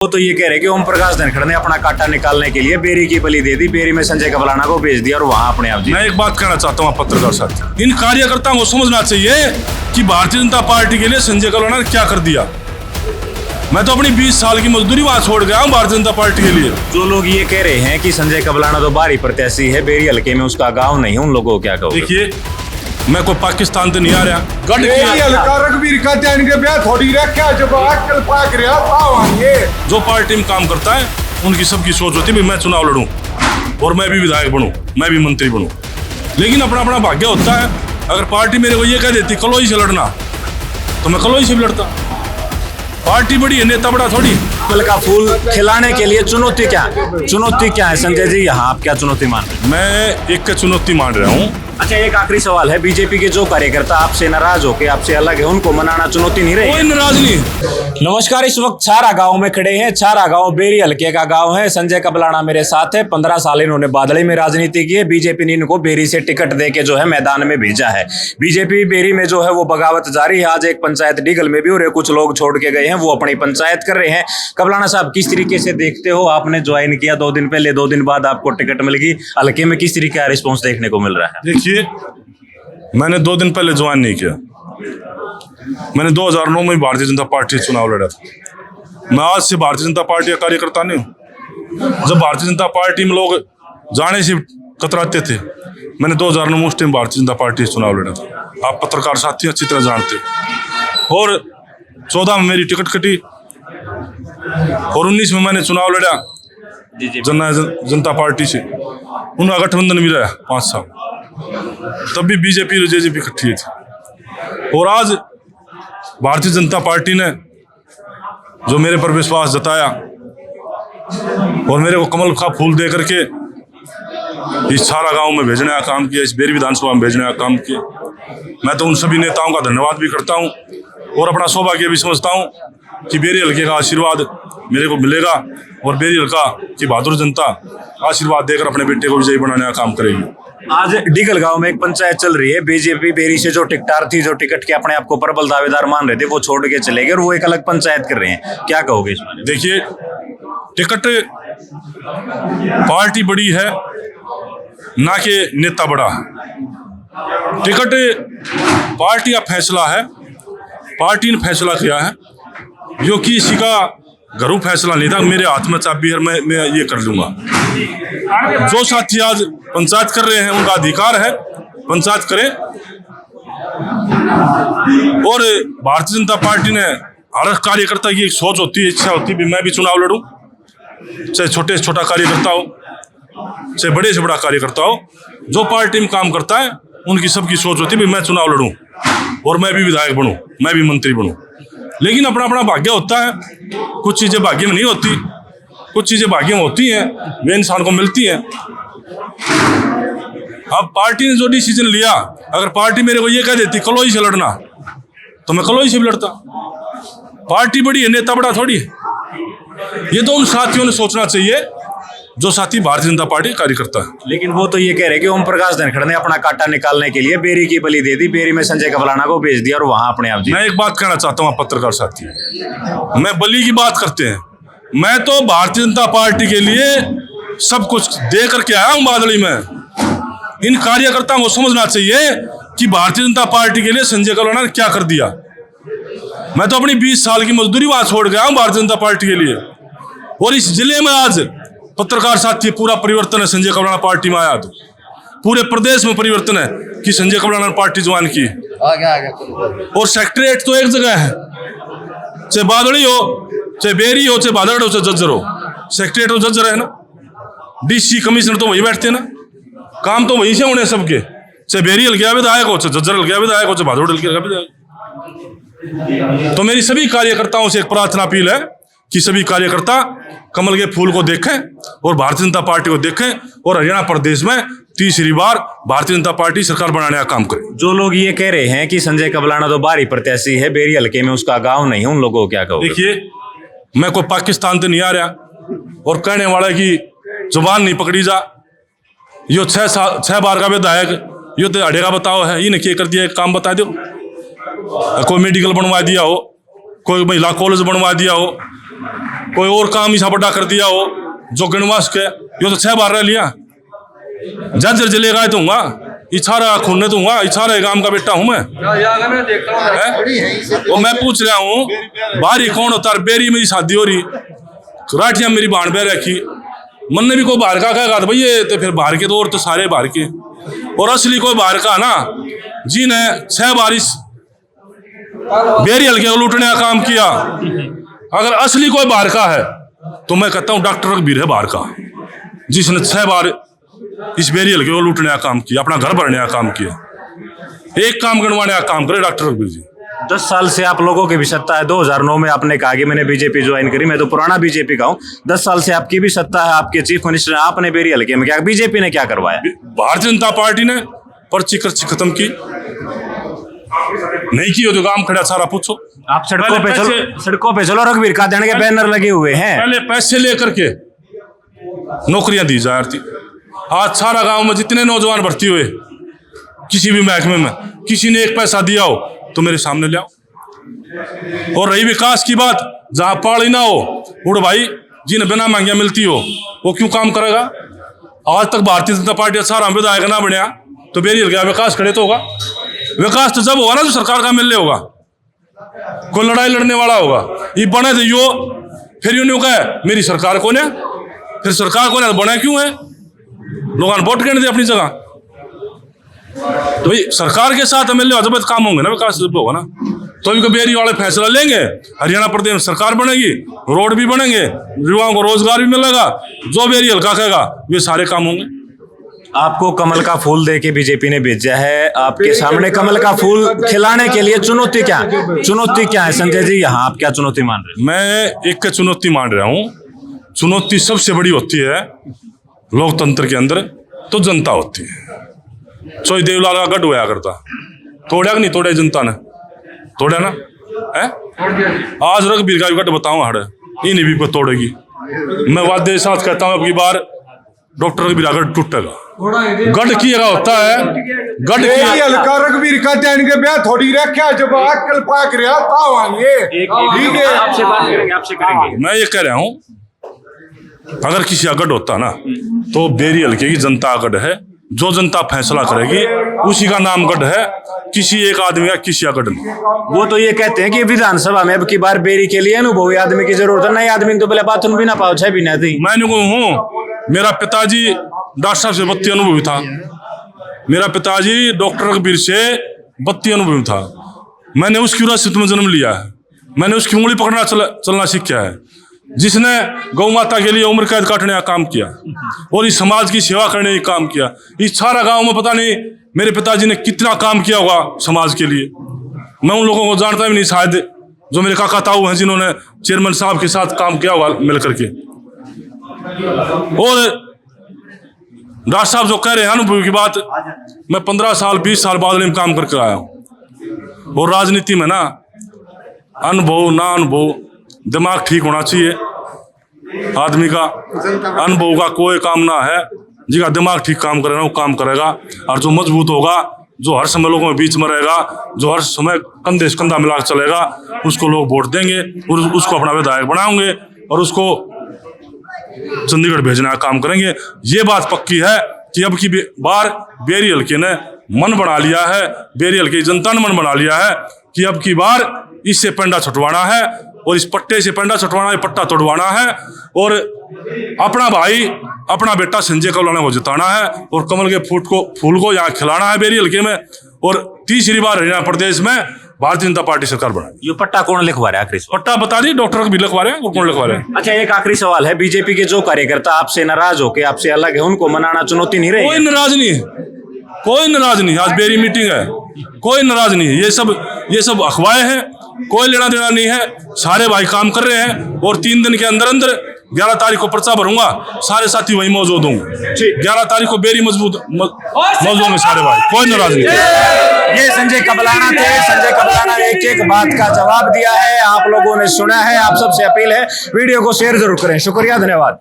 वो तो ये कह रहे कि ओम प्रकाश धनखड़ ने अपना कांटा निकालने के लिए बेरी की बलि दे दी, बेरी में संजय कबलाना को भेज दिया और वहां अपने आप जी। मैं एक बात कहना चाहता हूँ पत्रकार साथी, इन कार्यकर्ताओं को समझना चाहिए कि भारतीय जनता पार्टी के लिए संजय कबलाना ने क्या कर दिया। मैं तो अपनी 20 साल की मजदूरी वहां छोड़ गया हूँ भारतीय जनता पार्टी के लिए। जो लोग ये कह रहे हैं कि संजय कबलाना तो बाहरी प्रत्याशी है, बेरी हल्के में उसका गाँव नहीं है, उन लोगों को क्या कहोगे? देखिए, मैं कोई पाकिस्तान से नहीं आ रहा। जो पार्टी में काम करता है उनकी सबकी सोच होती है मैं चुनाव लड़ूं और मैं भी विधायक बनूं, मैं भी मंत्री बनूं, लेकिन अपना अपना भाग्य होता है। अगर पार्टी मेरे को ये कह देती कलोई से लड़ना तो मैं कलोई से भी लड़ता। पार्टी बड़ी है, नेता बड़ा थोड़ी। कमल का फूल खिलाने के लिए चुनौती क्या है संजय जी, यहाँ आप क्या चुनौती मान रहे हैं? मैं एक चुनौती मान रहा हूँ। अच्छा, एक आखिरी सवाल है, बीजेपी के जो कार्यकर्ता आपसे नाराज होके आपसे अलग है, उनको मनाना चुनौती नहीं रही? कोई नाराज नहीं। नमस्कार, इस वक्त छारा गांव में खड़े हैं। छारा गांव बेरी हल्के का गांव है। संजय कबलाना मेरे साथ है। 15 साल इन्होंने बादली में राजनीति की है। बीजेपी ने इनको बेरी से टिकट दे के जो है मैदान में भेजा है। बीजेपी बेरी में जो है वो बगावत जारी है। आज एक पंचायत डीगल में भी और कुछ लोग छोड़ के गए हैं, वो अपनी पंचायत कर रहे हैं। कबलाना साहब, किस तरीके से देखते हो? आपने ज्वाइन किया 2 दिन पहले, 2 दिन बाद आपको टिकट मिल गई, हल्के में किस तरीके का रिस्पॉन्स देखने को मिल रहा है? देखिए, मैंने 2 दिन पहले ज्वाइन नहीं किया। मैंने 2009 में भारतीय जनता पार्टी से चुनाव लड़ा था। मैं आज से भारतीय जनता पार्टी का कार्यकर्ता नहीं हूँ। जब भारतीय जनता पार्टी में लोग जाने से कतराते थे, मैंने 2009 में उस टाइम भारतीय जनता पार्टी से चुनाव लड़ा था। आप पत्रकार साथी अच्छी तरह जानते। और 14 में मेरी टिकट कटी और 19 में मैंने चुनाव लड़ा जनता पार्टी से। उनका गठबंधन भी रहा 5 साल, तब भी बीजेपी और जेजेपी इकट्ठी थी। और आज भारतीय जनता पार्टी ने जो मेरे पर विश्वास जताया और मेरे को कमल का फूल दे करके इस छारा गांव में भेजने का काम किया, इस बेरी विधानसभा में भेजने का काम किया, मैं तो उन सभी नेताओं का धन्यवाद भी करता हूं और अपना सौभाग्य भी समझता हूं कि बेरी हल्के का आशीर्वाद मेरे को मिलेगा और बेरी हल्का की बहादुर जनता आशीर्वाद देकर अपने बेटे को विजयी बनाने का काम करेगी। आज डीगल गांव में एक पंचायत चल रही है। बीजेपी बेरी से जो टिकटार थी, जो टिकट के अपने आप को प्रबल दावेदार मान रहे थे, वो छोड़ के चले गए और वो एक अलग पंचायत कर रहे हैं, क्या कहोगे इसमें? देखिए, टिकट पार्टी बड़ी है ना कि नेता बड़ा। टिकट पार्टी का फैसला है, पार्टी ने फैसला किया है, जो कि किसी का घरू फैसला नहीं था। मेरे हाथ में चाबी है, मैं ये कर लूंगा। जो साथी आज पंचायत कर रहे हैं उनका अधिकार है, पंचायत करें। और भारतीय जनता पार्टी ने हर कार्यकर्ता की एक सोच होती है, इच्छा होती है, मैं भी चुनाव लड़ूं, चाहे छोटे से छोटा कार्यकर्ता हो, चाहे बड़े से बड़ा कार्यकर्ता हो। जो पार्टी में काम करता है उनकी सबकी सोच होती है मैं चुनाव लड़ूं और मैं भी विधायक बनूं, मैं भी मंत्री बनूं, लेकिन अपना अपना भाग्य होता है। कुछ चीजें भाग्य में नहीं होती, कुछ चीजें भाग्य में होती हैं, वे इंसान को मिलती हैं। अब पार्टी ने जो डिसीजन लिया, अगर पार्टी मेरे को ये कह देती कलोई से लड़ना तो मैं कलोई से भी लड़ता। पार्टी बड़ी है, नेता बड़ा थोड़ी है। ये तो उन साथियों ने सोचना चाहिए जो साथी भारतीय जनता पार्टी कार्यकर्ता है। लेकिन वो तो ये कह रहे कि ओम प्रकाश धनखड़ ने अपना कांटा निकालने के लिए बेरी की बलि दे दी, बेरी में संजय कबलाना को भेज दिया और वहां अपने आप जी। मैं एक बात कहना चाहता हूँ पत्रकार साथी, मैं बलि की बात करते हैं, मैं तो भारतीय जनता पार्टी के लिए सब कुछ दे करके आया हूँ बादली में। इन कार्यकर्ताओं को समझना चाहिए कि भारतीय जनता पार्टी के लिए संजय कबलाना ने क्या कर दिया। मैं तो अपनी 20 साल की मजदूरी वहां छोड़ गया हूँ भारतीय जनता पार्टी के लिए। और इस जिले में आज पत्रकार साथी पूरा परिवर्तन है। संजय कबलाना पार्टी में आया तो पूरे प्रदेश में परिवर्तन है कि संजय कबलाना ने पार्टी ज्वाइन की। और सेक्रेटरीट तो एक जगह है, चाहे बादड़ी हो, चाहे बेरी हो, चाहे बादड़ हो, चाहे जज्जर हो, सेक्रेटरीट तो जज्जर है ना। डीसी कमिश्नर तो वही बैठते हैं ना, काम तो वही से होने सबके, चाहे बेरी हल्के विधायक हो, चाहे जज्जर हल्के विधायक हो, चाहे बादड़ हल्के विधायक। तो मेरी सभी कार्यकर्ताओं से एक प्रार्थना अपील है कि सभी कार्यकर्ता कमल के फूल को देखें और भारतीय जनता पार्टी को देखें और हरियाणा प्रदेश में तीसरी बार भारतीय जनता पार्टी सरकार बनाने का काम करें। जो लोग ये कह रहे हैं कि संजय कबलाना तो बाहरी प्रत्याशी है, बेरी हल्के में उसका गांव नहीं है, उन लोगों को क्या कहोगे? देखिए, मैं कोई पाकिस्तान से नहीं आ रहा और कहने वाला की जुबान नहीं पकड़ी जा। यो 6 बार का विधायक, यो तो अड़ेगा बताओ है, इन्हें क्या कर दिया, एक काम बता दो। कोई मेडिकल बनवा दिया हो, कोई महिला कॉलेज बनवा दिया हो, कोई और काम ऐसा बड़ा कर दिया हो जो गणवास के, यो तो 6 बार रह लिया। जज जलेगा तो हूँ, इछारा खून तो हूँ, इछारा गांव का बेटा हूँ मैं। और मैं पूछ रहा हूँ बाहरी कौन होता है? बेरी मेरी शादी हो रही, राठिया मेरी बाण बह रखी, मन ने भी कोई बाहर का कहेगा तो भैया तो फिर बाहर के तो और तो सारे बाहर के। और असली कोई बाहर का ना जिन्हें 6 बारिश बेरी हल्के को लूटने का काम किया, अगर असली कोई बाहर का है तो मैं कहता हूँ डॉक्टर रघुवीर है बाहर का, जिसने 6 बार इस बेरी हल्के को लूटने का काम किया, अपना घर भरने का काम किया, एक काम गणवाने का काम करे डॉक्टर रघुवीर जी। 10 साल से आप लोगों की भी सत्ता है। 2009 में आपने कहा कि मैंने बीजेपी ज्वाइन करी, मैं तो पुराना बीजेपी का हूँ। 10 साल से आपकी भी सत्ता है, आपके चीफ मिनिस्टर हैं, आपने बेरी हल्के में क्या बीजेपी ने क्या करवाया? भारतीय जनता पार्टी ने पर्ची खर्ची खत्म की, नहीं की हो तो काम खड़ा सारा पूछो। आप सड़कों पे चलो, रघुवीर का देने के बैनर लगे हुए हैं। पहले पैसे लेकर के नौकरियां दी जा रही थी। आज सारा गांव में जितने नौजवान भर्ती हुए किसी भी महकमे में, किसी ने एक पैसा दिया हो तो मेरे सामने ले आओ। और रही विकास की बात, जहां पाड़ी ना हो उड़ भाई, जिन्हें बिना महंगिया मिलती हो वो क्यों काम करेगा? आज तक भारतीय जनता पार्टी सारा विधायक ना बनया तो बेरी हल्का विकास खड़े तो होगा। विकास तो जब होगा ना जो सरकार का मिलने होगा, कोई लड़ाई लड़ने वाला होगा। ये बने तो यो फिर यूं नहीं कहे मेरी सरकार कौन है, फिर सरकार कौन है बने क्यों है? लोगों ने वोट करने दे अपनी जगह। तो भाई सरकार के साथ एमएलए जब काम होंगे ना, विकास जब होगा ना, तो इनको बेरी वाले फैसला लेंगे। हरियाणा प्रदेश में सरकार बनेगी, रोड भी बनेंगे, युवाओं को रोजगार भी मिलेगा, जो बेरी हल्का कहेगा वे सारे काम होंगे। आपको कमल का फूल देके बीजेपी ने भेजा है, आपके सामने कमल का फूल खिलाने के लिए चुनौती क्या है संजय जी? यहाँ आप क्या चुनौती मान रहे हैं? मैं एक चुनौती मान रहा हूँ। चुनौती सबसे बड़ी होती है लोकतंत्र के अंदर तो जनता होती है। सोई देवलाल का गढ़ होया करता, तोड़ा कि नहीं तोड़ा? जनता ने तोड़ा ना है। आज रघुवीर का गढ़ बताऊं हड़ ये नहीं भी तोड़ेगी। मैं वादे के साथ कहता हूं अब की बार डॉक्टर रघुवीर का गढ़ टूटेगा। गढ़ की जगह होता है, गढ़ की हल्का रघुवीर का देन के ब्याह थोड़ी रखा जब अक्कल पाक रहा था ये ठीक है। आपसे करेंगे। मैं ये कह रहा हूं अगर किसी का गढ़ होता ना तो बेरी हल्के की जनता का गढ़ है, जो जनता फैसला करेगी उसी का नाम गढ़ है, किसी एक आदमी का किसी का गढ़ नहीं। वो तो ये कहते हैं कि विधानसभा में अब की बार बेरी के लिए अनुभवी आदमी की जरूरत है, नए आदमी तो पहले बाथरूम भी ना पाओ छह भी नहीं। मैं हूँ, मेरा पिताजी डॉक्टर साहब से 32 अनुभवी था, मेरा पिताजी डॉक्टर रघुवीर से 32 अनुभवी था। मैंने उसकी विरासत में जन्म लिया है, मैंने उसकी उंगली पकड़ना चलना सीखा है, जिसने गौ माता के लिए उम्र कैद काटने का काम किया और इस समाज की सेवा करने का काम किया। इस सारा गांव में पता नहीं मेरे पिताजी ने कितना काम किया होगा समाज के लिए, मैं उन लोगों को जानता भी नहीं, शायद जो मेरे काका ताऊ हैं जिन्होंने चेयरमैन साहब के साथ काम किया होगा मिल करके। और डॉक्टर साहब जो कह रहे हैं अनुभव की बात, मैं 15 साल 20 साल बादल में काम करके आया हूँ। और राजनीति में ना अनुभव ना अनुभव, दिमाग ठीक होना चाहिए आदमी का। अनुभव का कोई काम ना है, जिसका दिमाग ठीक काम करेगा वो काम करेगा। और जो मजबूत होगा, जो हर समय लोगों के बीच में रहेगा, जो हर समय कंधे से कंधा मिलाकर चलेगा, उसको लोग वोट देंगे और उसको अपना विधायक बनाएंगे और उसको चंडीगढ़ भेजने का काम करेंगे। ये बात पक्की है कि अब की बार बेरी हल्के ने मन बना लिया है, बेरी हल्के की जनता ने मन बना लिया है कि अब की बार इससे पंडा छुटवाना है और इस पट्टे से पंडा छुटवाना है, पट्टा तोड़वाना है और अपना भाई अपना बेटा संजय कबलाना को जिताना है और कमल के फूल को यहाँ खिलाना है बेरी हल्के में। और तीसरी बार हरियाणा प्रदेश में भारतीय जनता पार्टी सरकार बनाएगी। ये पट्टा कौन लिखवा रहा है आखिरी? पट्टा बता दी डॉक्टर भी लिखवा रहे हैं और कौन लिखवा रहे हैं। अच्छा, एक आखिरी सवाल है, बीजेपी के जो कार्यकर्ता आपसे नाराज होके आपसे अलग है, उनको मनाना चुनौती नहीं रहेगी? कोई नाराज नहीं है, कोई नाराज नहीं। आज बेरी मीटिंग है, कोई नाराज नहीं है। ये सब अफवाहें हैं, कोई लेना देना नहीं है। सारे भाई काम कर रहे हैं और 3 दिन के अंदर अंदर 11 तारीख को पर्चा भरूंगा, सारे साथी वही मौजूद होंगे। 11 तारीख को बेरी मौजूद होंगे सारे भाई, कोई नाराज नहीं। ये संजय कबलाना थे। संजय कबलाना ने एक बात का जवाब दिया है, आप लोगों ने सुना है। आप सबसे अपील है वीडियो को शेयर जरूर करें। शुक्रिया, धन्यवाद।